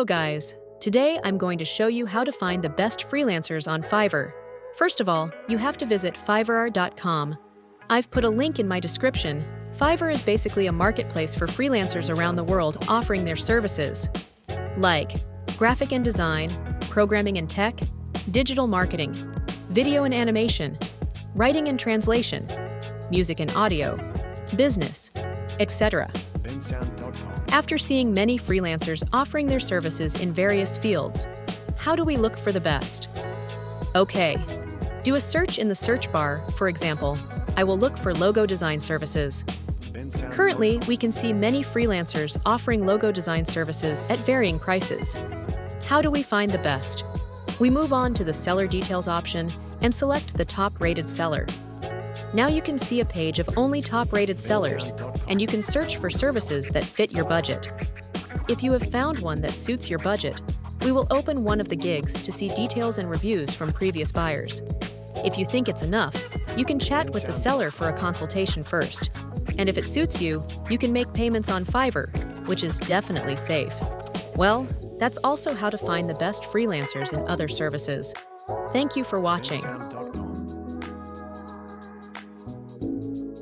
Hello guys! Today I'm going to show you how to find the best freelancers on Fiverr. First of all, you have to visit fiverr.com. I've put a link in my description. Fiverr is basically a marketplace for freelancers around the world offering their services, like graphic and design, programming and tech, digital marketing, video and animation, writing and translation, music and audio, business, etc. After seeing many freelancers offering their services in various fields, how do we look for the best? Okay, do a search in the search bar. For example, I will look for logo design services. Currently, we can see many freelancers offering logo design services at varying prices. How do we find the best? We move on to the seller details option and select the top-rated seller. Now you can see a page of only top-rated sellers, and you can search for services that fit your budget. If you have found one that suits your budget, we will open one of the gigs to see details and reviews from previous buyers. If you think it's enough, you can chat with the seller for a consultation first. And if it suits you, you can make payments on Fiverr, which is definitely safe. Well, that's also how to find the best freelancers in other services. Thank you for watching.